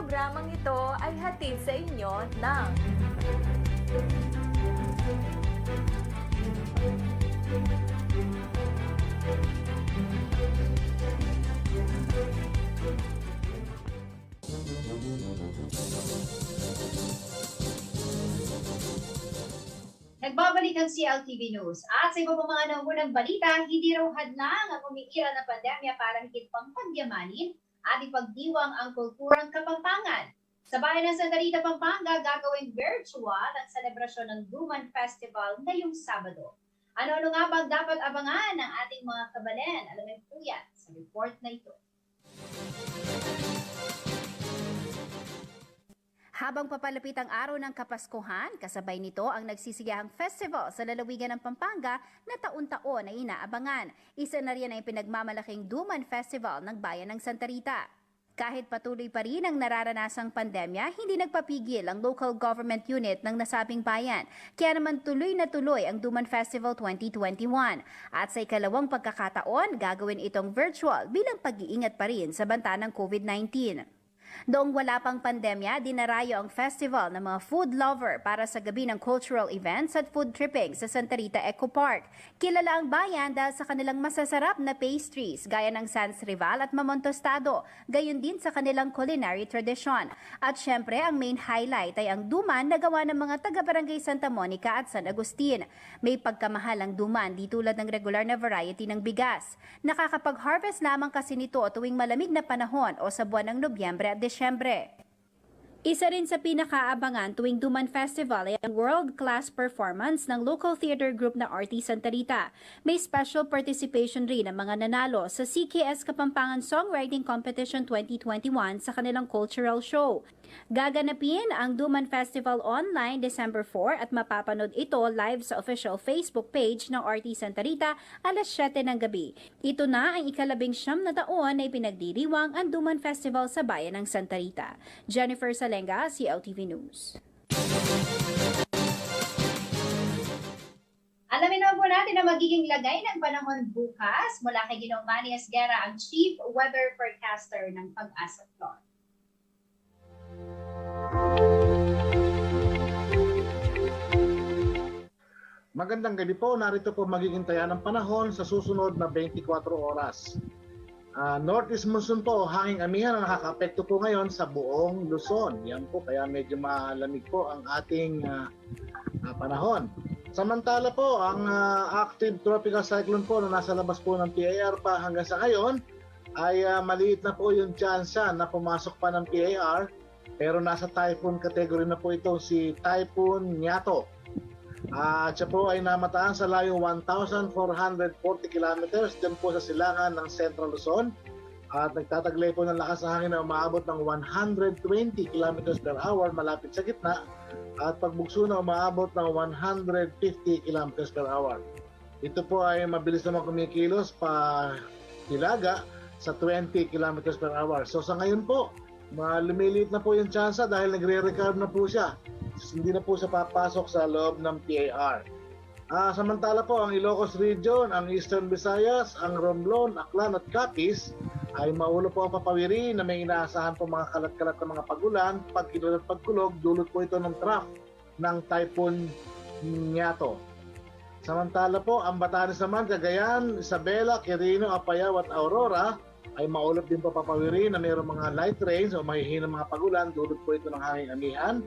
programang ito ay hatid sa inyo ng Nagbabalik ang CLTV News. At sa iba pa mga nangunang balita, hindi raw hadlang ang umiira na pandemya para higit pang pagyamanin at ipagdiwang ang kulturang Kapampangan. Sa bayan ng Santa Rita, Pampanga, gagawing virtual ang selebrasyon ng Duman Festival ngayong Sabado. Ano-ano nga bang dapat abangan ng ating mga kabalan? Alamin po yan sa report na ito. Habang papalapit ang araw ng Kapaskuhan, kasabay nito ang nagsisigahang festival sa lalawigan ng Pampanga na taon-taon ay inaabangan. Isa na riyan ay pinagmamalaking Duman Festival ng Bayan ng Santa Rita. Kahit patuloy pa rin ang nararanasang pandemya, hindi nagpapigil ang local government unit ng nasabing bayan. Kaya naman tuloy na tuloy ang Duman Festival 2021. At sa ikalawang pagkakataon, gagawin itong virtual bilang pag-iingat pa rin sa banta ng COVID-19. Noong wala pang pandemya, dinarayo ang festival ng mga food lover para sa gabi ng cultural events at food tripping sa Santa Rita Eco Park. Kilala ang bayan dahil sa kanilang masasarap na pastries gaya ng Sans Rival at Mamon Tostado, gayon din sa kanilang culinary tradition. At syempre, ang main highlight ay ang duman na gawa ng mga taga-barangay Santa Monica at San Agustin. May pagkamahal ang duman di tulad ng regular na variety ng bigas. Nakakapag-harvest lamang kasi nito tuwing malamig na panahon o sa buwan ng Nobyembre at Desyembre. Isa rin sa pinakaabangan tuwing Duman Festival ay ang world-class performance ng local theater group na RT Santa Rita. May special participation rin ang mga nanalo sa CKS Kapampangan Songwriting Competition 2021 sa kanilang cultural show. Gaganapin ang Duman Festival online December 4 at mapapanood ito live sa official Facebook page ng RT Santa Rita alas 7 ng gabi. Ito na ang ika-19 na taon na ipinagdiriwang ang Duman Festival sa bayan ng Santa Rita. Jennifer Salenga, CLTV News. Alamin naman po natin ang magiging lagay ng panahon bukas mula kay Ginoong Manny Esguerra, ang Chief Weather Forecaster ng Pag-asa Floor. Magandang gabi po, narito po magiging taya ng panahon sa susunod na 24 oras. Northeast monsoon po, hanging amihan ang nakaka-apekto po ngayon sa buong Luzon. Yan po, kaya medyo malamig po ang ating panahon. Samantala po, ang active tropical cyclone po na nasa labas po ng PAR pa hanggang sa ngayon ay maliit na po yung tsansa na pumasok pa ng PAR, pero nasa typhoon category na po ito si Typhoon Nyato. At siya po ay namataan sa layo 1,440 kilometers dyan po sa silangan ng Central Luzon. At nagtataglay po ng lakas ng hangin na umaabot ng 120 kilometers per hour malapit sa gitna. At pagbugso na umaabot ng 150 kilometers per hour. Ito po ay mabilis naman kumikilos pa hilaga sa 20 kilometers per hour. So sa ngayon po, lumiliit na po yung tsansa dahil nagre-recover na po siya. Hindi na po siya papasok sa loob ng PAR. Samantala po, ang Ilocos Region, ang Eastern Visayas, ang Romblon, Aklan at Capiz ay maulo po ang papawiri na may inaasahan po mga kalat-kalat na mga pagulan. Pagkilod at pagkulog, dulot po ito ng trough ng Typhoon Nyato. Samantala po, ang Batanes naman, Cagayan, Isabela, Quirino, Apayao at Aurora ay maulap din po papawiri na mayroong mga light rains o mahihinang mga pagulan. Dulot po ito ng hanging amihan.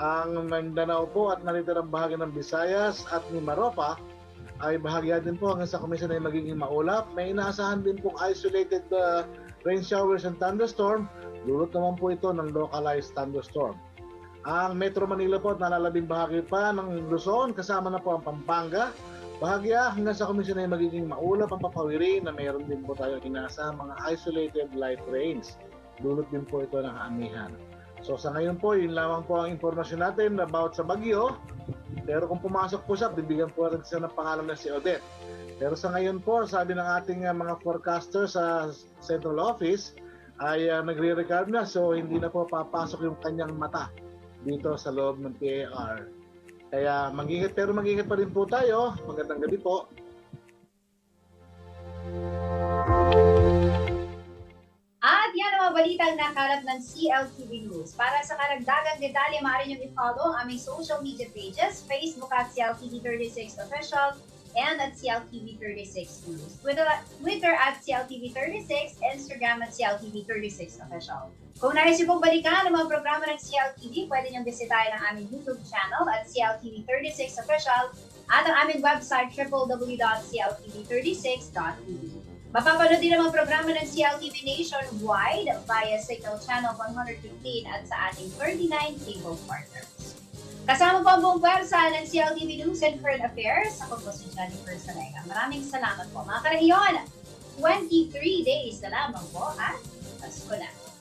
Ang Mindanao po at nalitirang bahagi ng Visayas at Mimaropa ay bahagya din po hanggang sa komisyon ay magiging maulap. May inaasahan din pong isolated rain showers and thunderstorm. Dulot naman po ito ng localized thunderstorm. Ang Metro Manila po at nalalabing bahagi pa ng Luzon kasama na po ang Pampanga. Bahagya hanggang sa komisyon ay magiging maulap ang papawiri na mayroon din po tayo inaasahan mga isolated light rains. Dulot din po ito ng amihan. So sa ngayon po, yun lamang po ang informasyon natin about sa bagyo. Pero kung pumasok po siya, bibigyan po rin siya ng pangalan na si Odette. Pero sa ngayon po, sabi ng ating mga forecaster sa Central Office, ay nagre-regard na. So hindi na po papasok yung kanyang mata dito sa loob ng PAR. Kaya mag-ingat, pero mag-ingat pa rin po tayo. Magandang gabi po. At At yan ang mga balitang nakalap ng CLTV News. Para sa karagdagang detalye, maaari niyong i-follow ang aming social media pages, Facebook at CLTV36 Official and at CLTV36 News. Twitter at CLTV36, Instagram at CLTV36 Official. Kung nais niyo pong balikan ang mga programa ng CLTV, pwede niyong bisitahin ang aming YouTube channel at CLTV36 Official at ang aming website www.cltv36.tv. Mapapanood din ang mga programa ng CLTV nationwide via Signal Channel 115 at sa ating 39 cable partners. Kasama po ang buong pwersa ng CLTV News and Current Affairs. Ako po si Jennifer Salega. Maraming salamat po mga karayon. 23 days na lamang po at Pasko na.